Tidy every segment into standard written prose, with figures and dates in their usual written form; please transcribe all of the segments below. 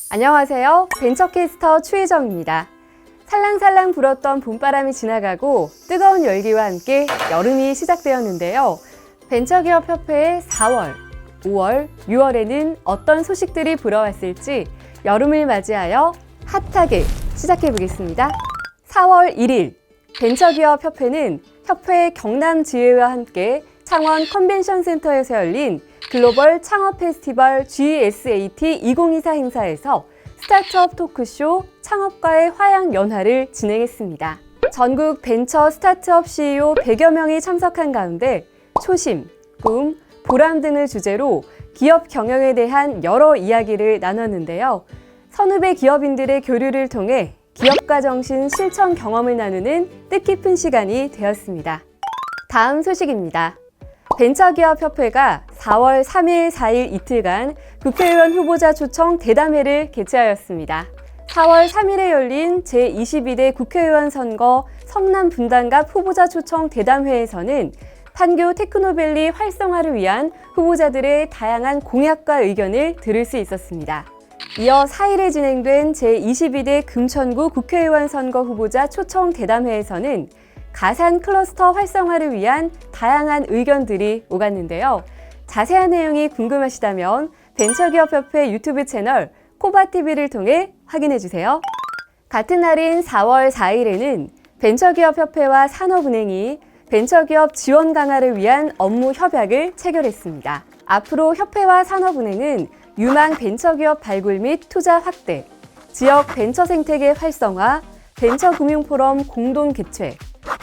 안녕하세요. 벤처캐스터 추혜정입니다. 살랑살랑 불었던 봄바람이 지나가고 뜨거운 열기와 함께 여름이 시작되었는데요. 벤처기업협회의 4월, 5월, 6월에는 어떤 소식들이 불어왔을지 여름을 맞이하여 핫하게 시작해 보겠습니다. 4월 1일, 벤처기업협회는 협회 경남지회와 함께 창원 컨벤션센터에서 열린 글로벌 창업 페스티벌 GSAT 2024 행사에서 스타트업 토크쇼 창업가의 화양 연화를 진행했습니다. 전국 벤처 스타트업 CEO 100여 명이 참석한 가운데 초심, 꿈, 보람 등을 주제로 기업 경영에 대한 여러 이야기를 나눴는데요. 선후배 기업인들의 교류를 통해 기업가 정신 실천 경험을 나누는 뜻깊은 시간이 되었습니다. 다음 소식입니다. 벤처기업협회가 4월 3일, 4일 이틀간 국회의원 후보자 초청 대담회를 개최하였습니다. 4월 3일에 열린 제22대 국회의원 선거 성남 분당갑 후보자 초청 대담회에서는 판교 테크노밸리 활성화를 위한 후보자들의 다양한 공약과 의견을 들을 수 있었습니다. 이어 4일에 진행된 제22대 금천구 국회의원 선거 후보자 초청 대담회에서는 가산 클러스터 활성화를 위한 다양한 의견들이 오갔는데요. 자세한 내용이 궁금하시다면 벤처기업협회 유튜브 채널 코바TV를 통해 확인해주세요. 같은 날인 4월 4일에는 벤처기업협회와 산업은행이 벤처기업 지원 강화를 위한 업무 협약을 체결했습니다. 앞으로 협회와 산업은행은 유망 벤처기업 발굴 및 투자 확대, 지역 벤처 생태계 활성화, 벤처금융포럼 공동 개최,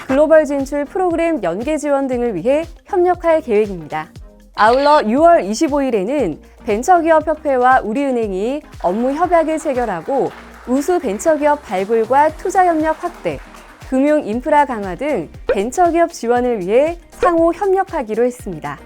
글로벌 진출 프로그램 연계 지원 등을 위해 협력할 계획입니다. 아울러 6월 25일에는 벤처기업협회와 우리은행이 업무 협약을 체결하고 우수 벤처기업 발굴과 투자 협력 확대, 금융 인프라 강화 등 벤처기업 지원을 위해 상호 협력하기로 했습니다.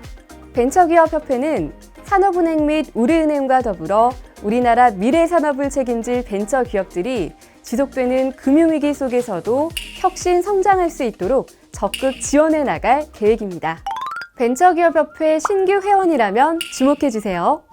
벤처기업협회는 산업은행 및 우리은행과 더불어 우리나라 미래 산업을 책임질 벤처기업들이 지속되는 금융위기 속에서도 혁신 성장할 수 있도록 적극 지원해 나갈 계획입니다. 벤처기업협회 신규 회원이라면 주목해주세요.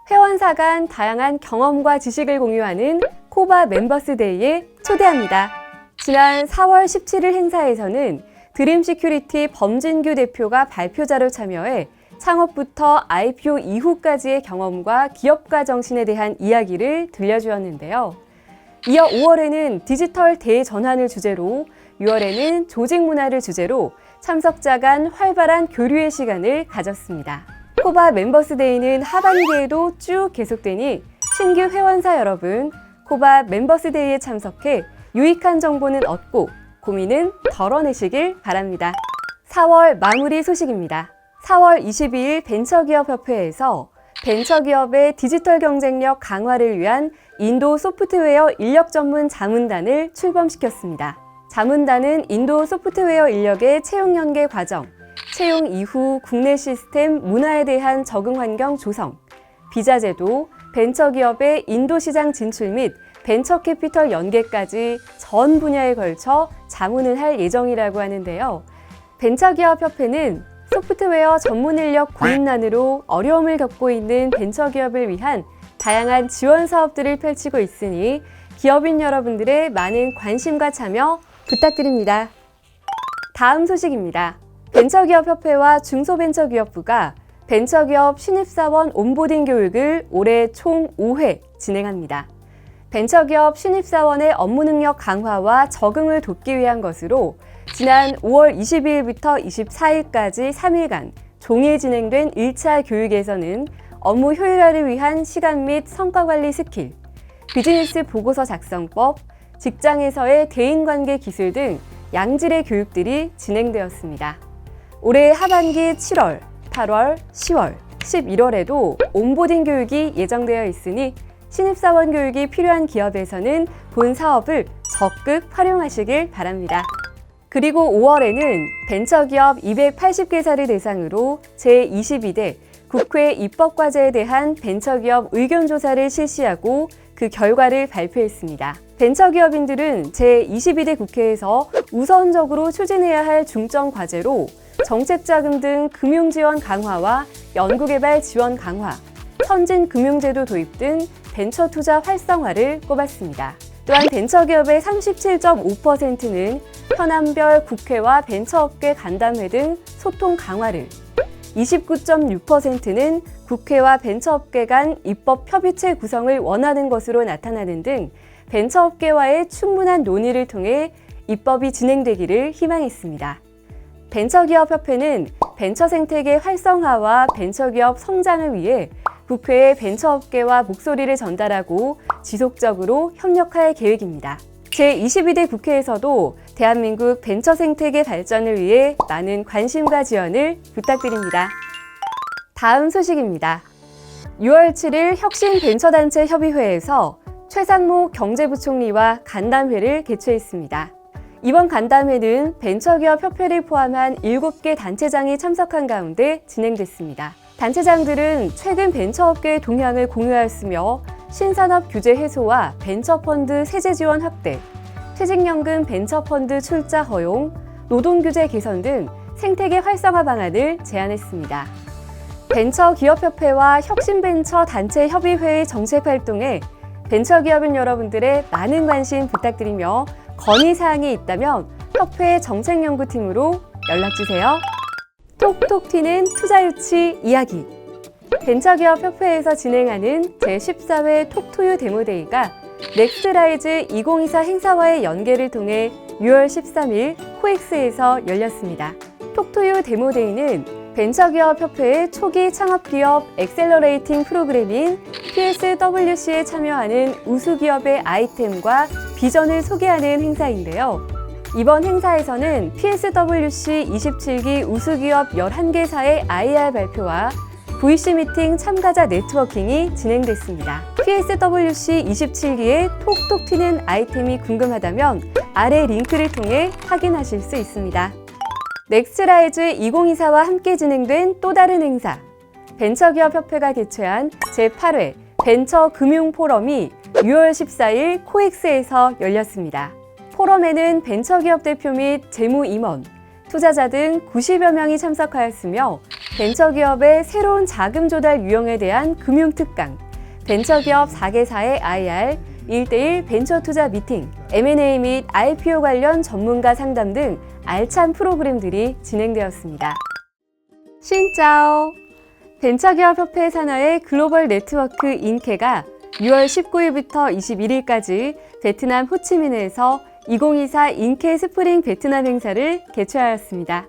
회원사 간 다양한 경험과 지식을 공유하는 코바 멤버스데이에 초대합니다. 지난 4월 17일 행사에서는 드림시큐리티 범진규 대표가 발표자로 참여해 창업부터 IPO 이후까지의 경험과 기업가 정신에 대한 이야기를 들려주었는데요. 이어 5월에는 디지털 대전환을 주제로, 6월에는 조직 문화를 주제로 참석자 간 활발한 교류의 시간을 가졌습니다. 코바 멤버스데이는 하반기에도 쭉 계속되니 신규 회원사 여러분, 코바 멤버스데이에 참석해 유익한 정보는 얻고 고민은 덜어내시길 바랍니다. 4월 마무리 소식입니다. 4월 22일 벤처기업협회에서 벤처기업의 디지털 경쟁력 강화를 위한 인도 소프트웨어 인력 전문 자문단을 출범시켰습니다. 자문단은 인도 소프트웨어 인력의 채용 연계 과정, 채용 이후 국내 시스템 문화에 대한 적응 환경 조성, 비자 제도, 벤처기업의 인도 시장 진출 및 벤처 캐피털 연계까지 전 분야에 걸쳐 자문을 할 예정이라고 하는데요. 벤처기업협회는 소프트웨어 전문 인력 구입난으로 어려움을 겪고 있는 벤처기업을 위한 다양한 지원 사업들을 펼치고 있으니 기업인 여러분들의 많은 관심과 참여 부탁드립니다. 다음 소식입니다. 벤처기업협회와 중소벤처기업부가 벤처기업 신입사원 온보딩 교육을 올해 총 5회 진행합니다. 벤처기업 신입사원의 업무 능력 강화와 적응을 돕기 위한 것으로 지난 5월 22일부터 24일까지 3일간 종일 진행된 1차 교육에서는 업무 효율화를 위한 시간 및 성과관리 스킬, 비즈니스 보고서 작성법, 직장에서의 대인관계 기술 등 양질의 교육들이 진행되었습니다. 올해 하반기 7월, 8월, 10월, 11월에도 온보딩 교육이 예정되어 있으니 신입사원 교육이 필요한 기업에서는 본 사업을 적극 활용하시길 바랍니다. 그리고 5월에는 벤처기업 280개사를 대상으로 제22대 국회 입법과제에 대한 벤처기업 의견조사를 실시하고 그 결과를 발표했습니다. 벤처기업인들은 제22대 국회에서 우선적으로 추진해야 할 중점 과제로 정책자금 등 금융지원 강화와 연구개발 지원 강화, 선진금융제도 도입 등 벤처 투자 활성화를 꼽았습니다. 또한 벤처기업의 37.5%는 현안별 국회와 벤처업계 간담회 등 소통 강화를, 29.6%는 국회와 벤처업계 간 입법 협의체 구성을 원하는 것으로 나타나는 등 벤처업계와의 충분한 논의를 통해 입법이 진행되기를 희망했습니다. 벤처기업협회는 벤처 생태계 활성화와 벤처기업 성장을 위해 국회에 벤처업계와 목소리를 전달하고 지속적으로 협력할 계획입니다. 제22대 국회에서도 대한민국 벤처 생태계 발전을 위해 많은 관심과 지원을 부탁드립니다. 다음 소식입니다. 6월 7일 혁신벤처단체 협의회에서 최상목 경제부총리와 간담회를 개최했습니다. 이번 간담회는 벤처기업협회를 포함한 7개 단체장이 참석한 가운데 진행됐습니다. 단체장들은 최근 벤처업계의 동향을 공유하였으며 신산업 규제 해소와 벤처펀드 세제 지원 확대, 퇴직연금 벤처펀드 출자 허용, 노동규제 개선 등 생태계 활성화 방안을 제안했습니다. 벤처기업협회와 혁신벤처단체협의회의 정책활동에 벤처기업인 여러분들의 많은 관심 부탁드리며 건의사항이 있다면 협회 정책연구팀으로 연락주세요. 톡톡 튀는 투자유치 이야기. 벤처기업협회에서 진행하는 제14회 톡투유 데모데이가 넥스트라이즈 2024 행사와의 연계를 통해 6월 13일 코엑스에서 열렸습니다. 톡투유 데모데이는 벤처기업협회의 초기 창업기업 엑셀러레이팅 프로그램인 PSWC에 참여하는 우수기업의 아이템과 비전을 소개하는 행사인데요. 이번 행사에서는 PSWC 27기 우수기업 11개사의 IR 발표와 VC 미팅 참가자 네트워킹이 진행됐습니다. PSWC 27기의 톡톡 튀는 아이템이 궁금하다면 아래 링크를 통해 확인하실 수 있습니다. 넥스트라이즈 2024와 함께 진행된 또 다른 행사, 벤처기업협회가 개최한 제8회 벤처금융포럼이 6월 14일 코엑스에서 열렸습니다. 포럼에는 벤처기업 대표 및 재무임원, 투자자 등 90여 명이 참석하였으며 벤처기업의 새로운 자금 조달 유형에 대한 금융특강, 벤처기업 4개사의 IR, 1대1 벤처투자 미팅, M&A 및 IPO 관련 전문가 상담 등 알찬 프로그램들이 진행되었습니다. 신짜오! 벤처기업협회 산하의 글로벌 네트워크 인케가 6월 19일부터 21일까지 베트남 호치민에서 2024 인케 스프링 베트남 행사를 개최하였습니다.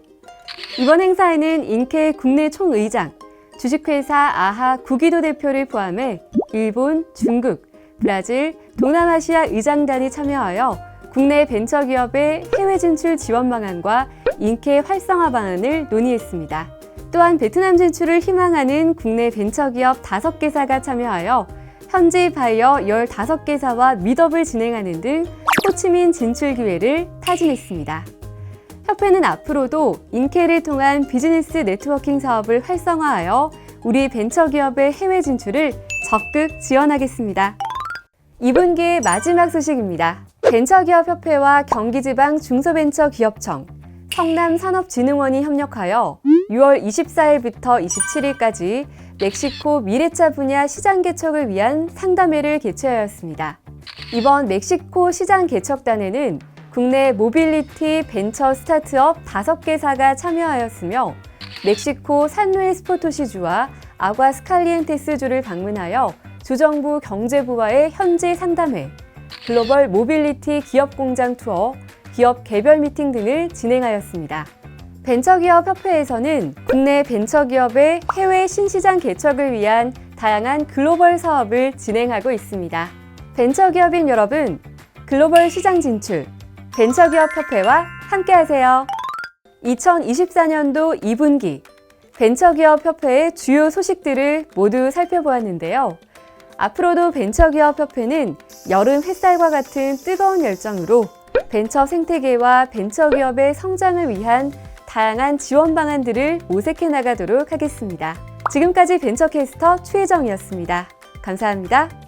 이번 행사에는 인케 국내 총의장, 주식회사 아하 구기도 대표를 포함해 일본, 중국, 브라질, 동남아시아 의장단이 참여하여 국내 벤처기업의 해외 진출 지원 방안과 인케 활성화 방안을 논의했습니다. 또한 베트남 진출을 희망하는 국내 벤처기업 5개사가 참여하여 현지 바이어 15개사와 미업을 진행하는 등 호치민 진출 기회를 타진했습니다. 협회는 앞으로도 인케를 통한 비즈니스 네트워킹 사업을 활성화하여 우리 벤처기업의 해외 진출을 적극 지원하겠습니다. 2분기의 마지막 소식입니다. 벤처기업협회와 경기지방 중소벤처기업청, 성남산업진흥원이 협력하여 6월 24일부터 27일까지 멕시코 미래차 분야 시장 개척을 위한 상담회를 개최하였습니다. 이번 멕시코 시장 개척단에는 국내 모빌리티 벤처 스타트업 5개사가 참여하였으며 멕시코 산루이스 포토시주와 아과스칼리엔테스주를 방문하여 주정부 경제부와의 현지 상담회, 글로벌 모빌리티 기업 공장 투어, 기업 개별 미팅 등을 진행하였습니다. 벤처기업협회에서는 국내 벤처기업의 해외 신시장 개척을 위한 다양한 글로벌 사업을 진행하고 있습니다. 벤처기업인 여러분, 글로벌 시장 진출, 벤처기업협회와 함께하세요. 2024년도 2분기 벤처기업협회의 주요 소식들을 모두 살펴보았는데요. 앞으로도 벤처기업협회는 여름 햇살과 같은 뜨거운 열정으로 벤처 생태계와 벤처기업의 성장을 위한 다양한 지원 방안들을 모색해 나가도록 하겠습니다. 지금까지 벤처캐스터 최혜정이었습니다. 감사합니다.